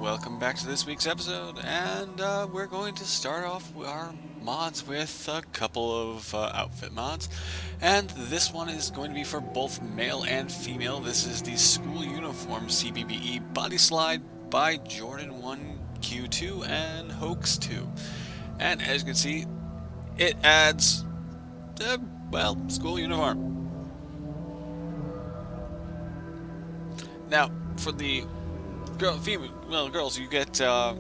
welcome back to this week's episode, and we're going to start off our mods with a couple of outfit mods, and this one is going to be for both male and female. This is the school uniform CBBE body slide by Jordan1Q2 and Hoax2, and as you can see, it adds, school uniform. Now, for the girls, you get, the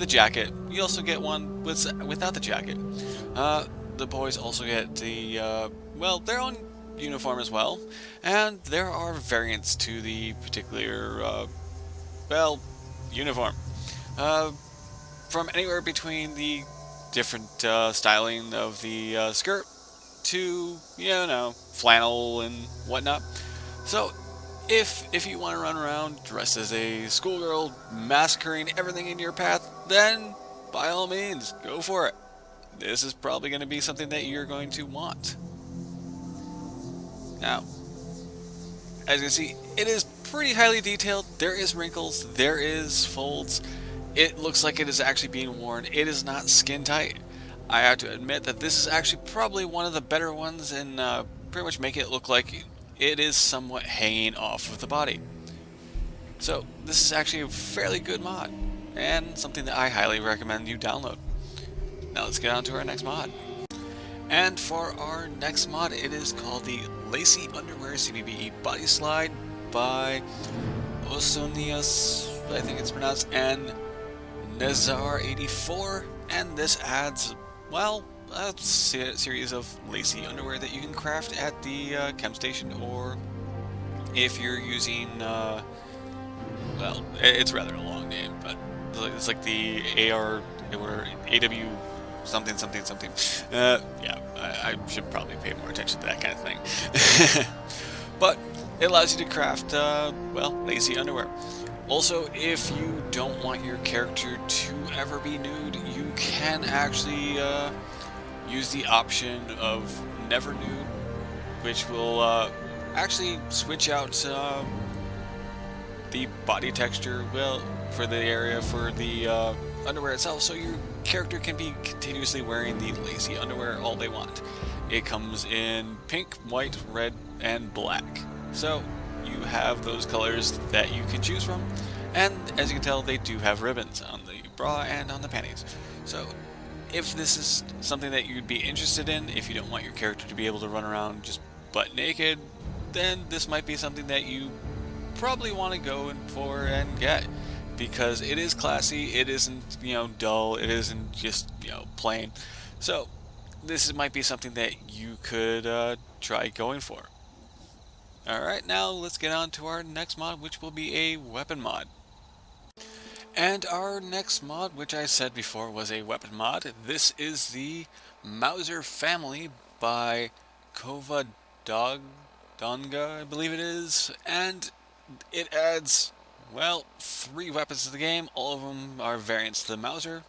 jacket. You also get one without the jacket. The boys also get their own uniform as well. And there are variants to the particular, uniform. From anywhere between the different styling of the skirt to, flannel and whatnot. So, if you want to run around dressed as a schoolgirl, massacring everything in your path, then by all means, go for it. This is probably going to be something that you're going to want. Now, as you can see, it is pretty highly detailed. There is wrinkles, there is folds. It looks like it is actually being worn. It is not skin tight. I have to admit that this is actually probably one of the better ones and pretty much make it look like it is somewhat hanging off of the body. So this is actually a fairly good mod and something that I highly recommend you download. Now let's get on to our next mod. And for our next mod, it is called the Lacy Underwear CBBE Body Slide by Osonius, I think it's pronounced, and Nezar84, and this adds, a series of lacy underwear that you can craft at the chem station, or if you're using, it's rather a long name, but it's like the AR or AW something. I should probably pay more attention to that kind of thing. But it allows you to craft, lacy underwear. Also, if you don't want your character to ever be nude, you can actually use the option of never nude, which will actually switch out the body texture, for the area for the underwear itself, so your character can be continuously wearing the lacy underwear all they want. It comes in pink, white, red, and black. So you have those colors that you can choose from, and as you can tell, they do have ribbons on the bra and on the panties. So if this is something that you'd be interested in, if you don't want your character to be able to run around just butt naked, then this might be something that you probably want to go in for and get, because it is classy, it isn't, dull, it isn't just, plain. So this might be something that you could try going for. Alright, now let's get on to our next mod, which will be a weapon mod. And our next mod, which I said before was a weapon mod, this is the Mauser Family by Kova Donga, I believe it is, and it adds, 3 weapons to the game. All of them are variants to the Mauser,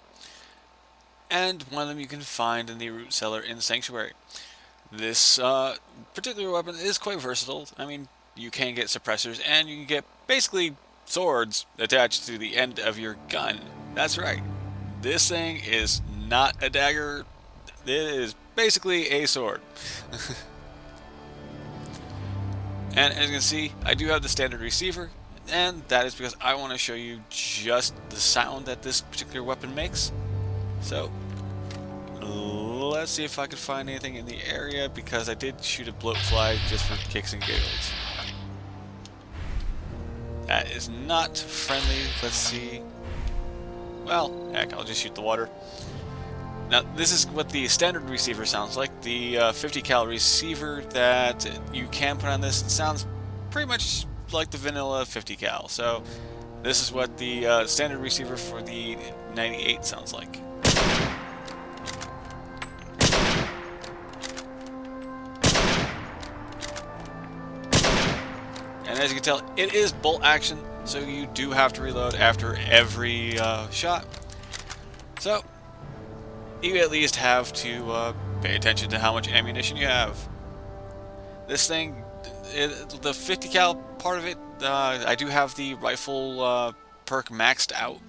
and one of them you can find in the root cellar in Sanctuary. This particular weapon is quite versatile. I mean, you can get suppressors, and you can get basically swords attached to the end of your gun. That's right. This thing is not a dagger. It is basically a sword. And as you can see, I do have the standard receiver, and that is because I want to show you just the sound that this particular weapon makes. So let's see if I can find anything in the area, because I did shoot a bloatfly just for kicks and giggles. That is not friendly. Let's see. Well, heck, I'll just shoot the water. Now, this is what the standard receiver sounds like. The 50 cal receiver that you can put on this sounds pretty much like the vanilla 50 cal. So, this is what the standard receiver for the 98 sounds like. And as you can tell, it is bolt action, so you do have to reload after every shot. So you at least have to pay attention to how much ammunition you have. This thing, the 50 cal part of it, I do have the rifle perk maxed out.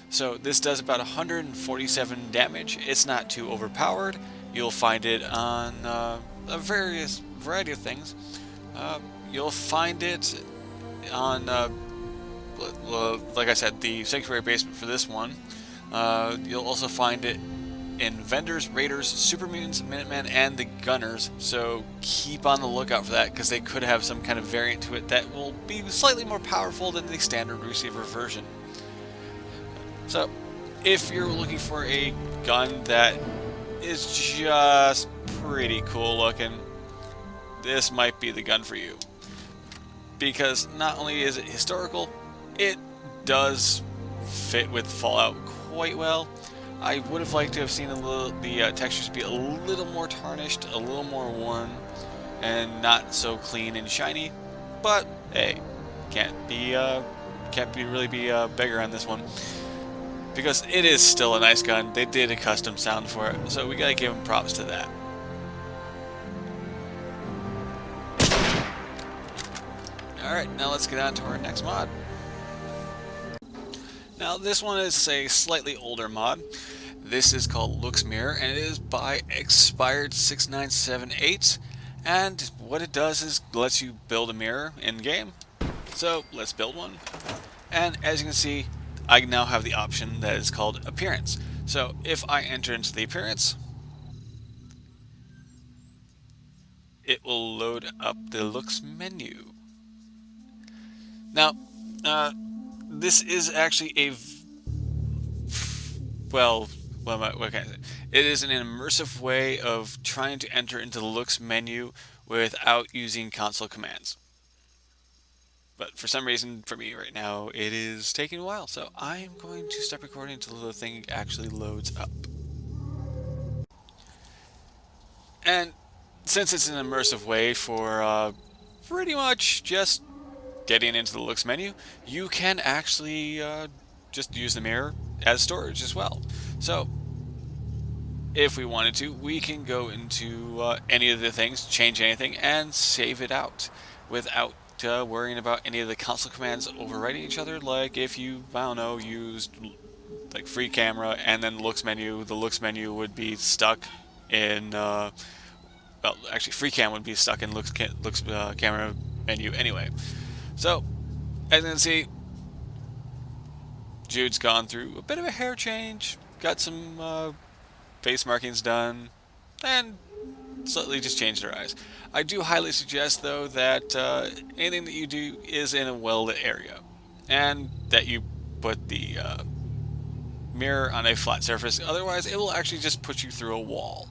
So this does about 147 damage. It's not too overpowered. You'll find it on a variety of things. You'll find it on, like I said, the Sanctuary Basement for this one. You'll also find it in Vendors, Raiders, Supermutants, Minutemen, and the Gunners, so keep on the lookout for that, because they could have some kind of variant to it that will be slightly more powerful than the standard receiver version. So, if you're looking for a gun that is just pretty cool looking, this might be the gun for you. Because not only is it historical, it does fit with Fallout quite well. I would have liked to have seen the textures be a little more tarnished, a little more worn, and not so clean and shiny. But hey, can't really be bigger on this one, because it is still a nice gun. They did a custom sound for it, so we gotta give them props to that. Alright, now let's get on to our next mod. Now this one is a slightly older mod. This is called Looks Mirror, and it is by Expired6978. And what it does is lets you build a mirror in game. So let's build one. And as you can see, I now have the option that is called Appearance. So if I enter into the Appearance, it will load up the Looks menu. Now, this is actually a, well, what can I say? It is an immersive way of trying to enter into the Looks menu without using console commands. But for some reason, for me right now, it is taking a while. So I am going to stop recording until the thing actually loads up. And since it's an immersive way for pretty much just getting into the Looks menu, you can actually just use the mirror as storage as well. So if we wanted to, we can go into any of the things, change anything, and save it out without worrying about any of the console commands overwriting each other. Like if you, I don't know, used like free camera and then Looks menu, the Looks menu would be stuck in, well, actually free cam would be stuck in Looks camera menu anyway. So, as you can see, Jude's gone through a bit of a hair change, got some face markings done, and slightly just changed her eyes. I do highly suggest, though, that anything that you do is in a well-lit area, and that you put the mirror on a flat surface. Otherwise, it will actually just put you through a wall.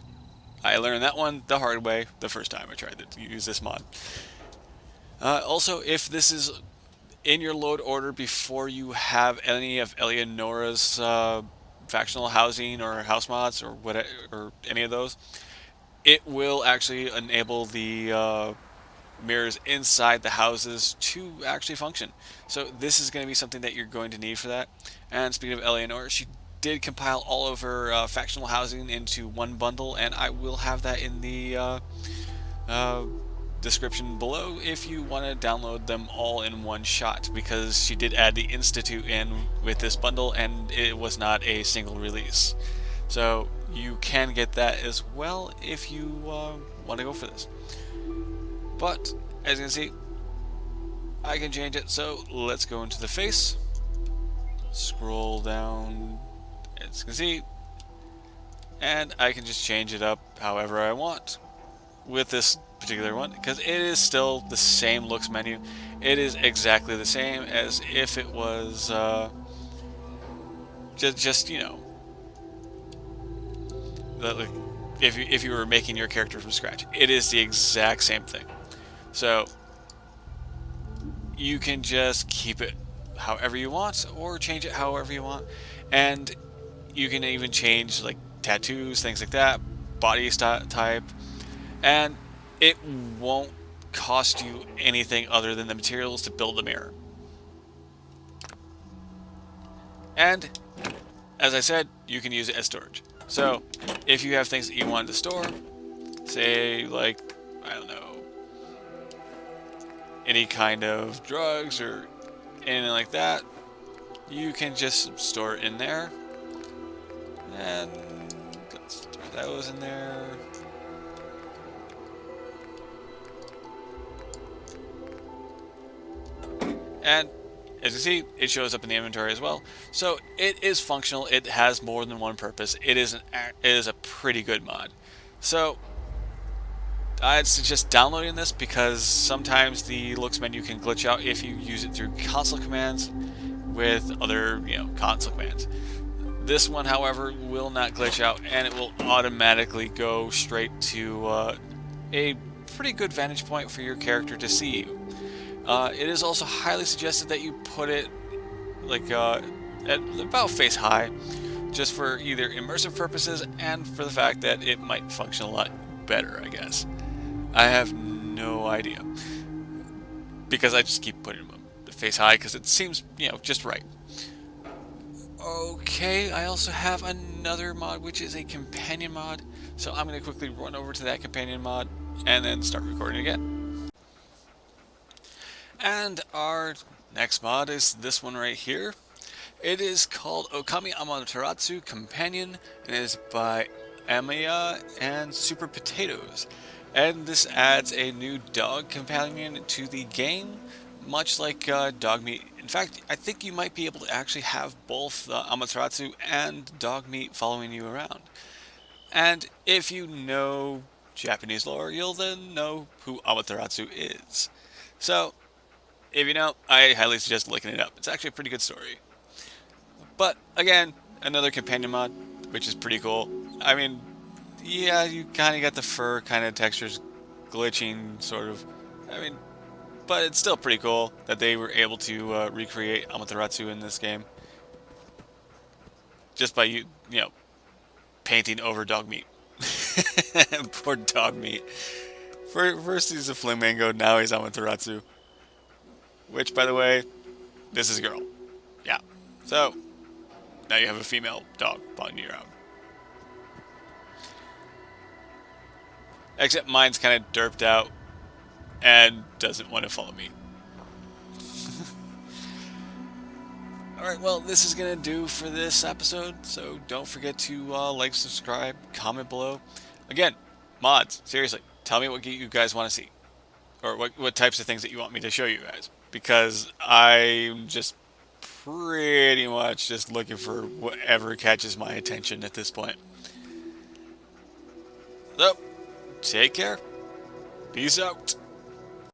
I learned that one the hard way the first time I tried to use this mod. Also, if this is in your load order before you have any of Eleonora's factional housing or house mods or whatever, or any of those, it will actually enable the mirrors inside the houses to actually function. So this is going to be something that you're going to need for that. And speaking of Eleonora, she did compile all of her factional housing into one bundle, and I will have that in the description below if you want to download them all in one shot, because she did add the Institute in with this bundle and it was not a single release. So you can get that as well if you want to go for this. But as you can see, I can change it. So let's go into the face, scroll down, as you can see, and I can just change it up however I want with this particular one, because it is still the same Looks menu. It is exactly the same as if it was just you know, if you were making your character from scratch. It is the exact same thing. So you can just keep it however you want or change it however you want, and you can even change like tattoos, things like that, body type, and it won't cost you anything other than the materials to build the mirror. And as I said, you can use it as storage. So if you have things that you want to store, say like, I don't know, any kind of drugs or anything like that, you can just store it in there. And let's store those in there. And as you see, it shows up in the inventory as well. So it is functional. It has more than one purpose. It is a pretty good mod. So I'd suggest downloading this because sometimes the looks menu can glitch out if you use it through console commands with other, console commands. This one, however, will not glitch out, and it will automatically go straight to a pretty good vantage point for your character to see you. It is also highly suggested that you put it at about face high, just for either immersive purposes and for the fact that it might function a lot better, I guess. I have no idea, because I just keep putting them face high because it seems, just right. Okay, I also have another mod, which is a companion mod. So I'm going to quickly run over to that companion mod and then start recording again. And our next mod is this one right here. It is called Okami Amaterasu Companion, and it is by Amiya and Super Potatoes. And this adds a new dog companion to the game, much like dog meat. In fact, I think you might be able to actually have both Amaterasu and dog meat following you around. And if you know Japanese lore, you'll then know who Amaterasu is. So, if you know, I highly suggest looking it up. It's actually a pretty good story. But again, another companion mod, which is pretty cool. I mean, yeah, you kind of got the fur kind of textures glitching, sort of. I mean, but it's still pretty cool that they were able to recreate Amaterasu in this game. Just by, painting over dog meat. Poor dog meat. First he's a flamingo, now he's Amaterasu. Which, by the way, this is a girl. Yeah. So, now you have a female dog following you around. Except mine's kind of derped out and doesn't want to follow me. Alright, well, this is going to do for this episode, so don't forget to like, subscribe, comment below. Again, mods, seriously, tell me what you guys want to see. Or what types of things that you want me to show you guys. Because I'm just pretty much just looking for whatever catches my attention at this point. So, take care. Peace out.